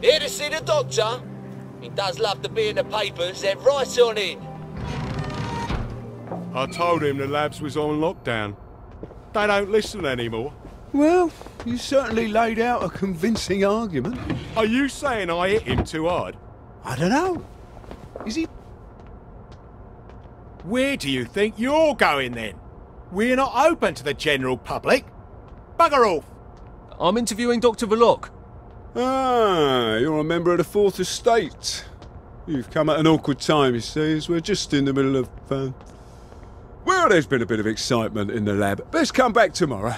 Here to see the doctor? He does love to be in the papers, they're right on in. I told him the labs was on lockdown. They don't listen anymore. Well, you certainly laid out a convincing argument. Are you saying I hit him too hard? I don't know. Is he... Where do you think you're going then? We're not open to the general public. Bugger off! I'm interviewing Dr. Verloc. Ah, you're a member of the Fourth Estate. You've come at an awkward time, you see, as we're just in the middle of... Well, there's been a bit of excitement in the lab. Best come back tomorrow.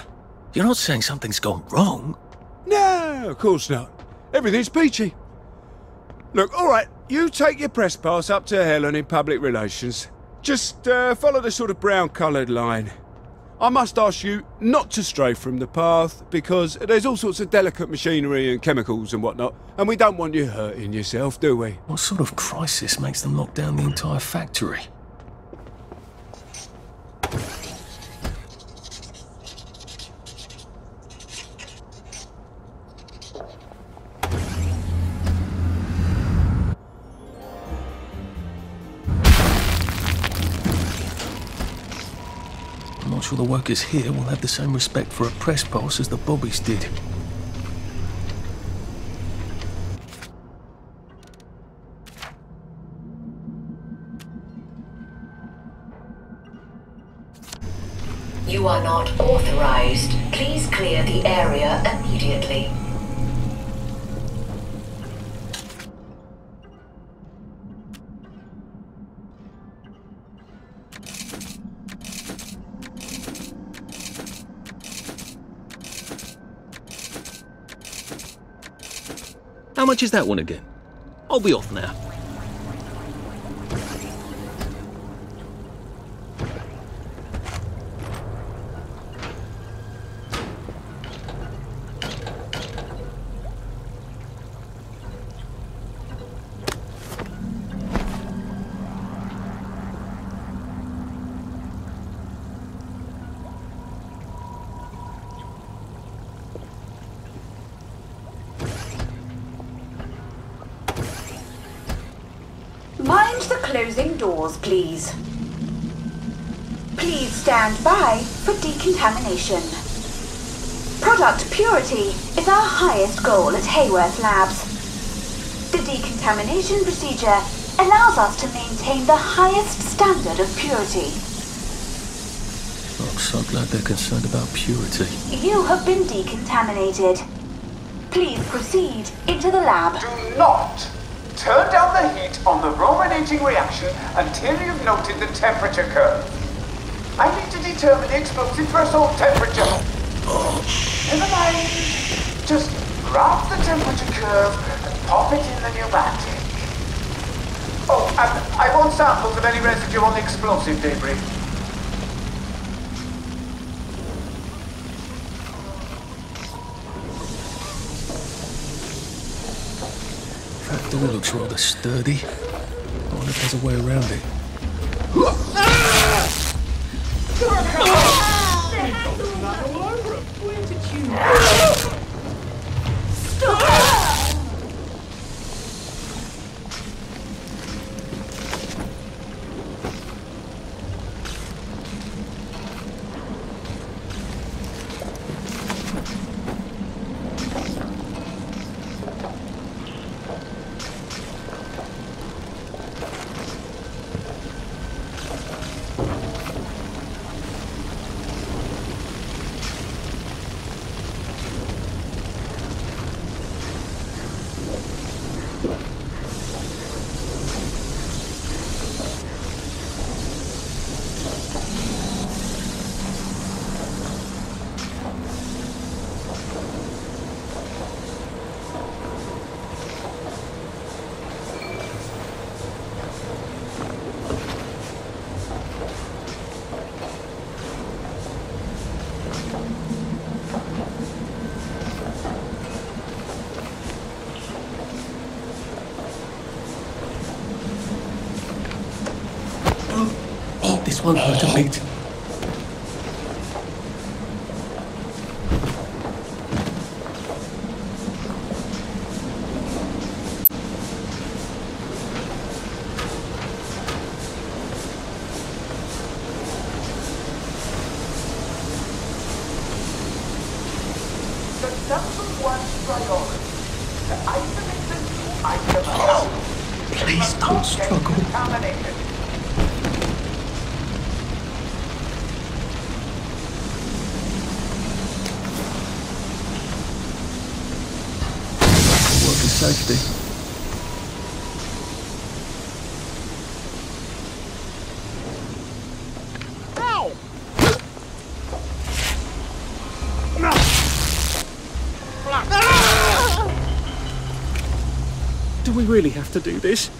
You're not saying something's gone wrong? No, of course not. Everything's peachy. Look, all right, you take your press pass up to Helen in public relations. Just follow the sort of brown-coloured line. I must ask you not to stray from the path, because there's all sorts of delicate machinery and chemicals and whatnot, and we don't want you hurting yourself, do we? What sort of crisis makes them lock down the entire factory? I'm not sure the workers here will have the same respect for a press pass as the Bobbies did. You are not authorized. Please clear the area immediately. How much is that one again? I'll be off now. Mind the closing doors, please. Please stand by for decontamination. Product purity is our highest goal at Hayworth Labs. The decontamination procedure allows us to maintain the highest standard of purity. I'm so glad they're concerned about purity. You have been decontaminated. Please proceed into the lab. Do not turn down the heat on the brominating reaction until you've noted the temperature curve. I need to determine the explosive threshold temperature. Never mind. Just grab the temperature curve and pop it in the pneumatic. Oh, and I want samples of any residual explosive debris. That door looks rather sturdy. I wonder if there's a way around it. This one hurt a bit. number one priority. To isolate the new item account. Please don't struggle. Contaminated. Working safety. Do we really have to do this?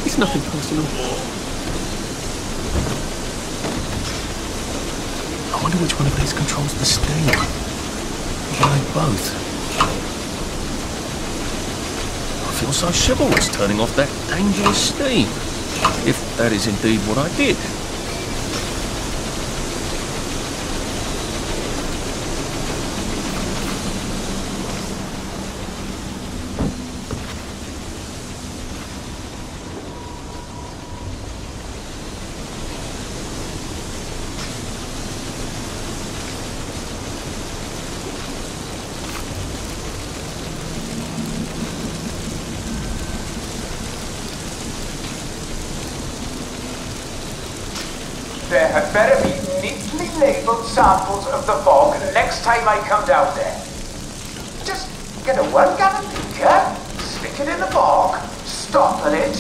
It's nothing personal. I wonder which one of these controls the steam. Why both? I feel so chivalrous turning off that dangerous steam. If that is indeed what I did. There had better be neatly labelled samples of the fog next time I come down there. Just get a 1 gallon beaker, stick it in the fog, stopper it,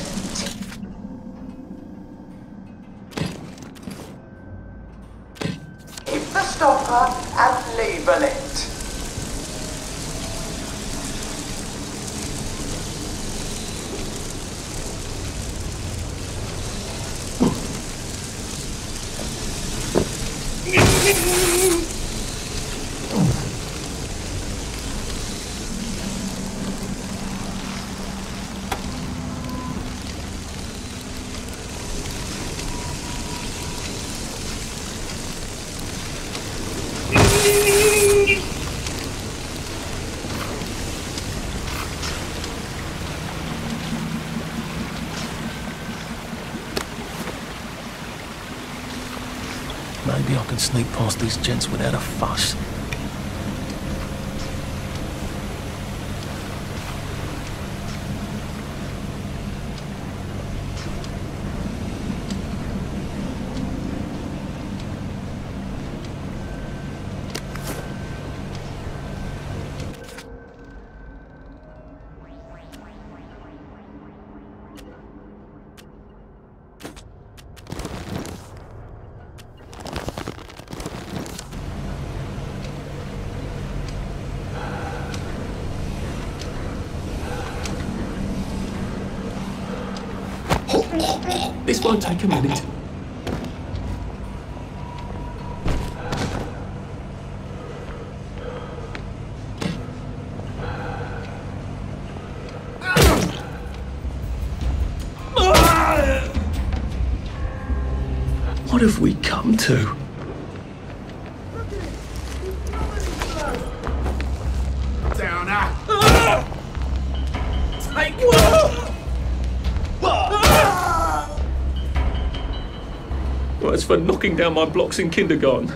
hit the stopper and label it. Maybe I can sneak past these gents without a fuss. This won't take a minute. What have we come to? Well, it's for knocking down my blocks in kindergarten.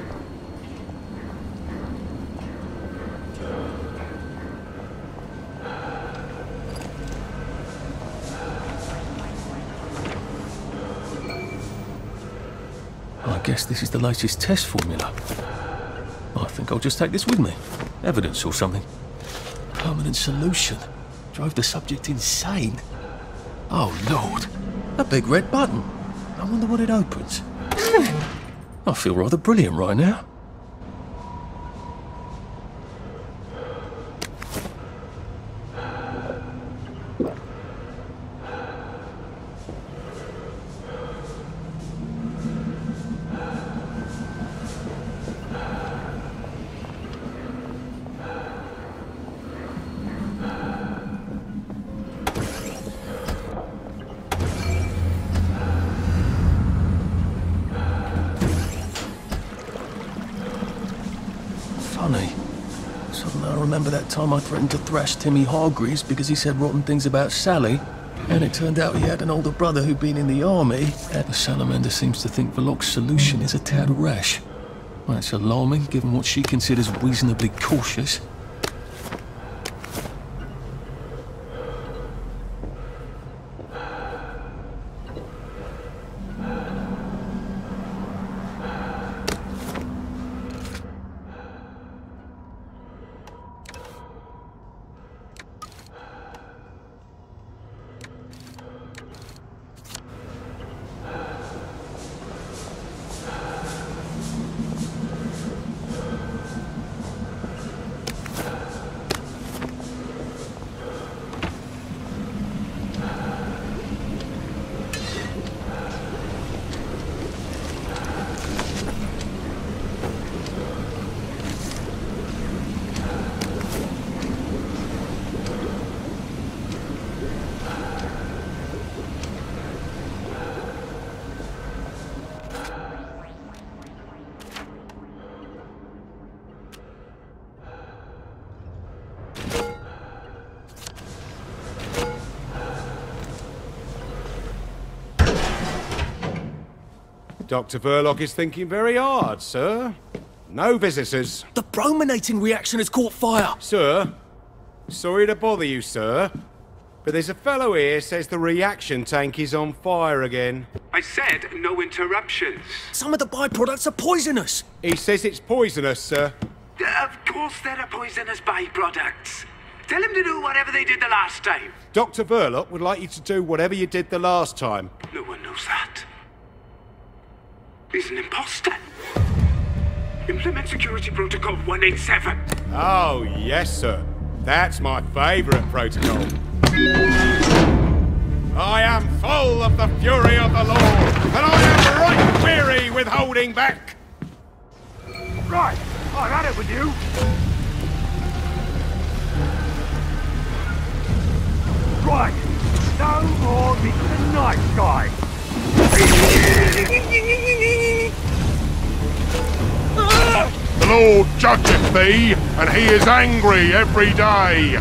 I guess this is the latest test formula. I think I'll just take this with me. Evidence or something. Permanent solution. Drove the subject insane. Oh, Lord. A big red button. I wonder what it opens. I feel rather brilliant right now. remember that time I threatened to thrash Timmy Hargreaves because he said rotten things about Sally, and it turned out he had an older brother who'd been in the army. The salamander seems to think Verloc's solution is a tad rash. Well, it's alarming, given what she considers reasonably cautious. Dr. Verloc is thinking very hard, sir. No visitors. The brominating reaction has caught fire! Sir, sorry to bother you, sir, but there's a fellow here says the reaction tank is on fire again. I said no interruptions. Some of the byproducts are poisonous! He says it's poisonous, sir. Of course there are poisonous byproducts. Tell him to do whatever they did the last time. Dr. Verloc would like you to do whatever you did the last time. No one knows that. He's an imposter. Implement Security Protocol 187. Oh, yes, sir. That's my favourite protocol. I am full of the fury of the Lord, and I am right weary with holding back. Right, I've had it with you. Right, no more Mr. Nice Guy. The Lord judgeth thee, and he is angry every day.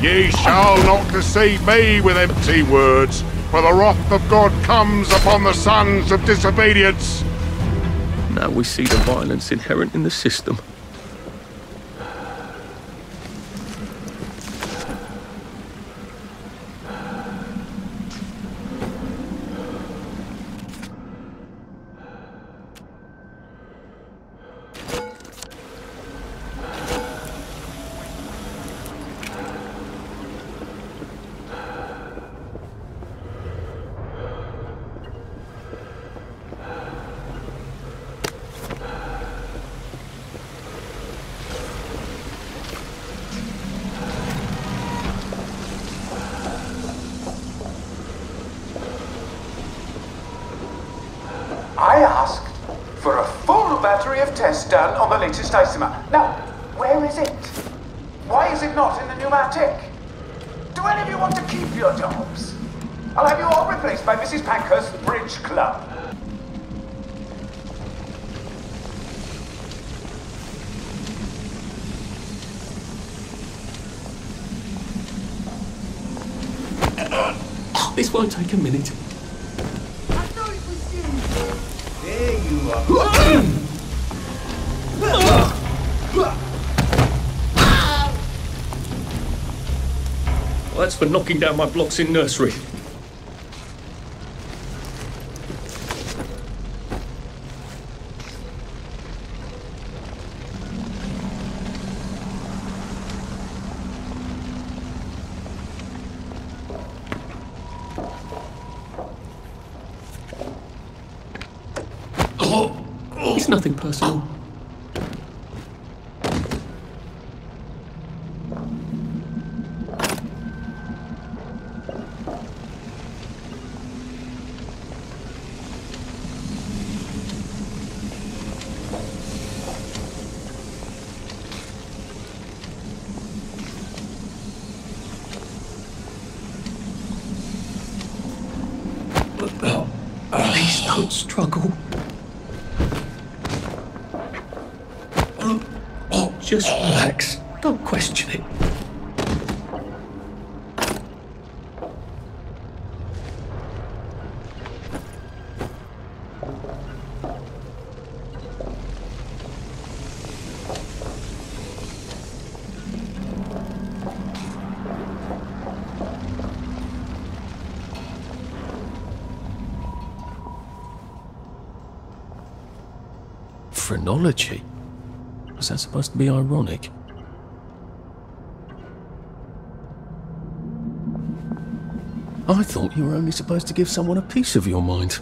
Ye shall not deceive me with empty words, for the wrath of God comes upon the sons of disobedience. Now we see the violence inherent in the system. I asked for a full battery of tests done on the latest isomer. Now, where is it? Why is it not in the pneumatic? Do any of you want to keep your jobs? I'll have you all replaced by Mrs. Pankhurst's Bridge Club. This won't take a minute. There you are. Well, that's for knocking down my blocks in nursery. It's nothing personal. struggle. Just relax. Don't question it. Phrenology? Was that supposed to be ironic? I thought you were only supposed to give someone a piece of your mind.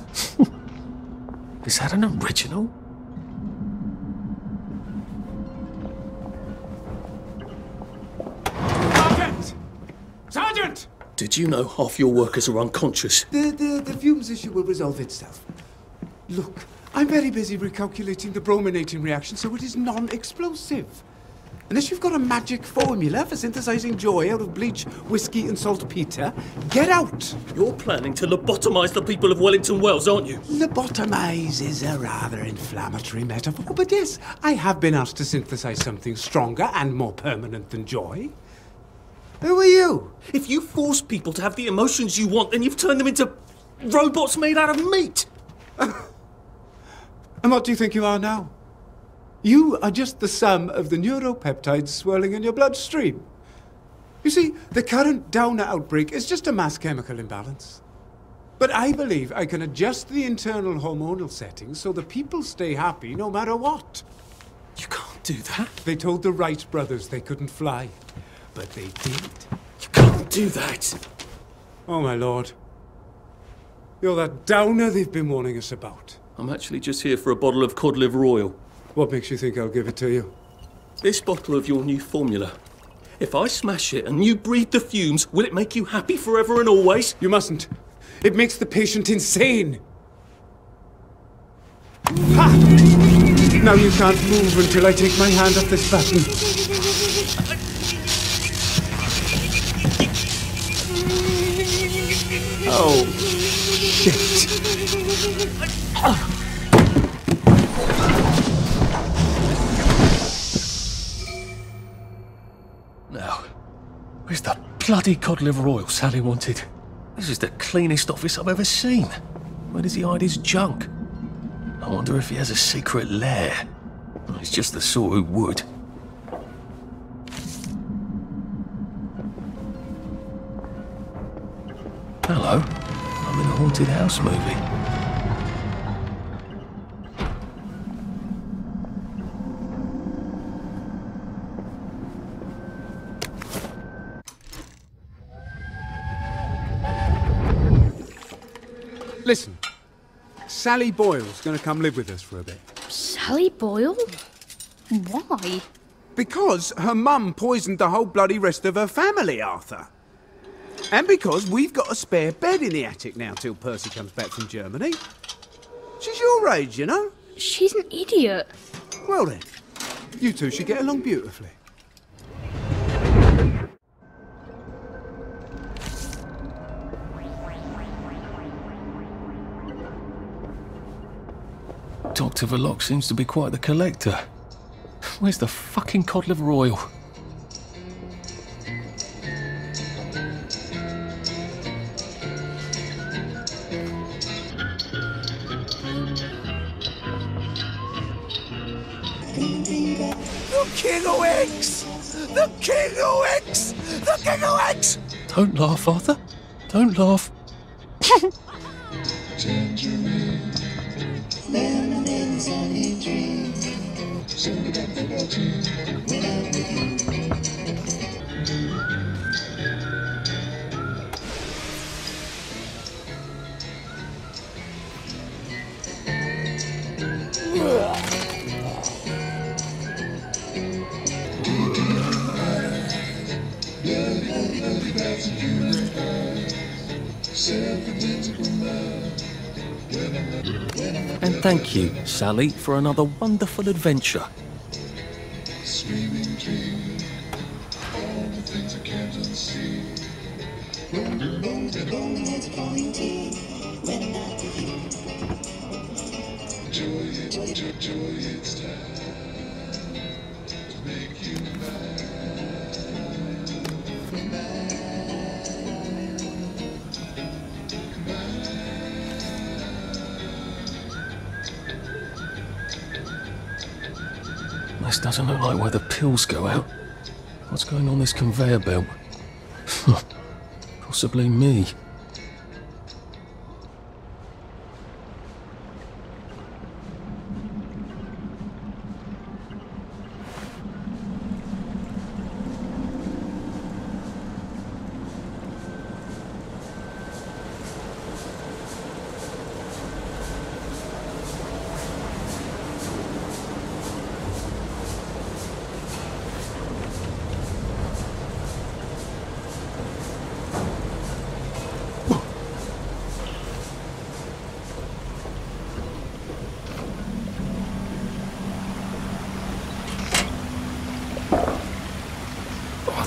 Is that an original? Sergeant! Sergeant! Did you know half your workers are unconscious? The fumes issue will resolve itself. Look, I'm very busy recalculating the brominating reaction, so it is non-explosive. Unless you've got a magic formula for synthesizing joy out of bleach, whiskey and saltpeter, get out! You're planning to lobotomize the people of Wellington Wells, aren't you? Lobotomize is a rather inflammatory metaphor, but yes, I have been asked to synthesize something stronger and more permanent than joy. Who are you? If you force people to have the emotions you want, then you've turned them into robots made out of meat! And what do you think you are now? You are just the sum of the neuropeptides swirling in your bloodstream. You see, the current Downer outbreak is just a mass chemical imbalance. But I believe I can adjust the internal hormonal settings so the people stay happy no matter what. You can't do that. They told the Wright brothers they couldn't fly, but they did. You can't do that. Oh, my lord. You're that Downer they've been warning us about. I'm actually just here for a bottle of cod liver oil. What makes you think I'll give it to you? This bottle of your new formula. If I smash it and you breathe the fumes, will it make you happy forever and always? You mustn't. It makes the patient insane. Ha! Now you can't move until I take my hand off this button. Oh, shit. Now, where's the bloody cod liver oil Sally wanted? This is the cleanest office I've ever seen. Where does he hide his junk? I wonder if he has a secret lair. Well, he's just the sort who would. Hello, I'm in a haunted house movie. Listen, Sally Boyle's gonna come live with us for a bit. Sally Boyle? Why? Because her mum poisoned the whole bloody rest of her family, Arthur. And because we've got a spare bed in the attic now till Percy comes back from Germany. She's your age, you know? She's an idiot. Well then, you two should get along beautifully. Dr. Verloc seems to be quite the collector. Where's the fucking cod liver oil? The King of Eggs! The King of Eggs! The King of Eggs! Don't laugh, Arthur. Don't laugh. And thank you, Sally, for another wonderful adventure. This doesn't look like where the pills go out. What's going on this conveyor belt? Possibly me.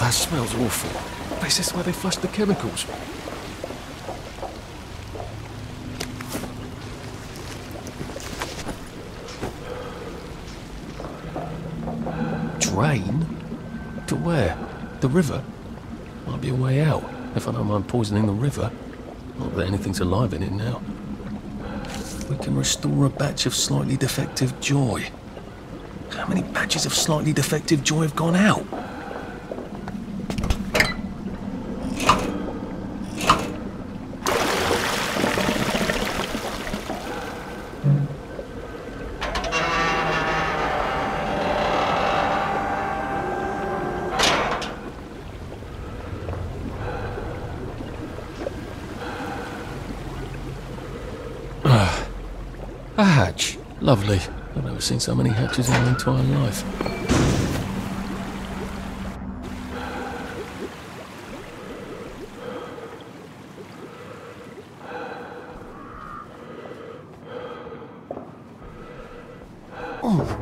That smells awful. Is this where they flushed the chemicals? Drain? To where? The river? Might be a way out, if I don't mind poisoning the river. Not that anything's alive in it now. We can restore a batch of slightly defective joy. How many batches of slightly defective joy have gone out? A hatch. Lovely. I've never seen so many hatches in my entire life. Oh.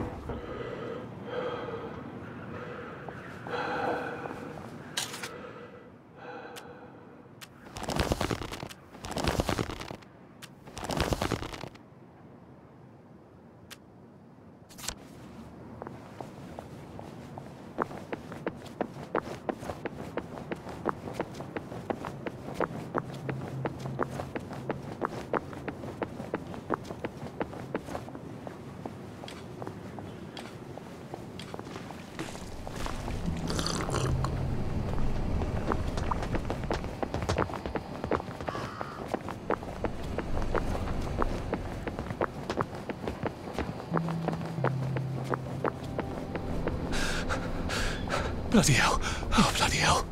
Bloody hell. Oh, bloody hell.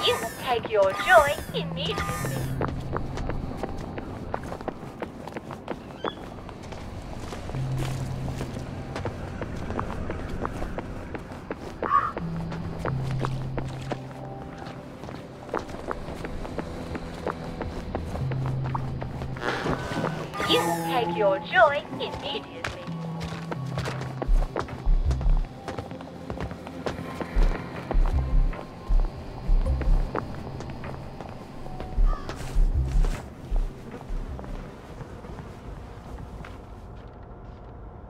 You will take your joy immediately. You will take your joy immediately.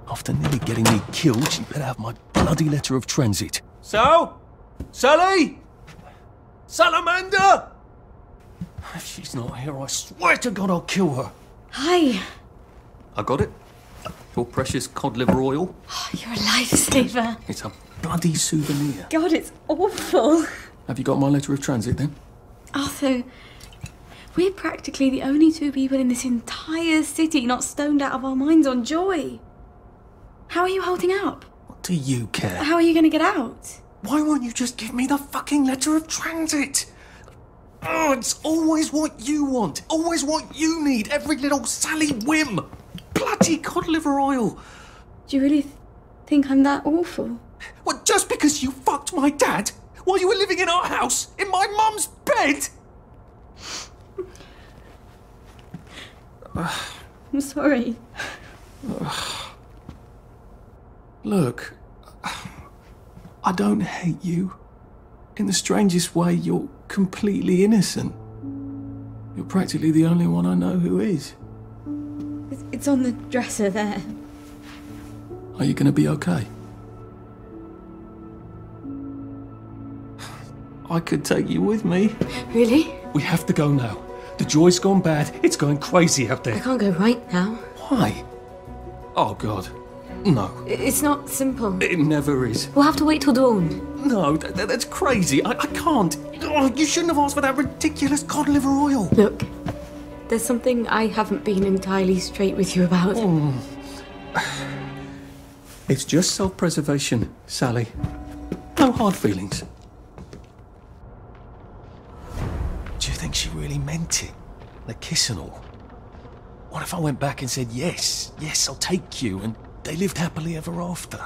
After nearly getting me killed, she better have my bloody letter of transit. So? Sally? Salamander? If she's not here, I swear to God I'll kill her. Hi. I got it. Your precious cod liver oil. Oh, you're a lifesaver. It's a bloody souvenir. God, it's awful. Have you got my letter of transit then? Arthur, we're practically the only two people in this entire city not stoned out of our minds on joy. How are you holding up? What do you care? How are you going to get out? Why won't you just give me the fucking letter of transit? Oh, it's always what you want. Always what you need. Every little Sally whim. Bloody cod liver oil. Do you really think I'm that awful? What, just because you fucked my dad while you were living in our house, in my mum's bed? I'm sorry. Look, I don't hate you. In the strangest way, you're completely innocent. You're practically the only one I know who is. It's on the dresser there. Are you going to be okay? I could take you with me. Really? We have to go now. The joy's gone bad. It's going crazy out there. I can't go right now. Why? Oh, God. No. It's not simple. It never is. We'll have to wait till dawn. No, that's crazy. I can't. Oh, you shouldn't have asked for that ridiculous cod liver oil. Look, there's something I haven't been entirely straight with you about. It's just self-preservation, Sally. No hard feelings. Do you think she really meant it? The kiss and all? What if I went back and said, yes, I'll take you, and they lived happily ever after?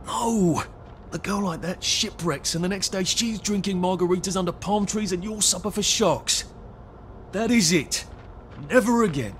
No! A girl like that shipwrecks, and the next day she's drinking margaritas under palm trees and you'll suffer for sharks. That is it. Never again.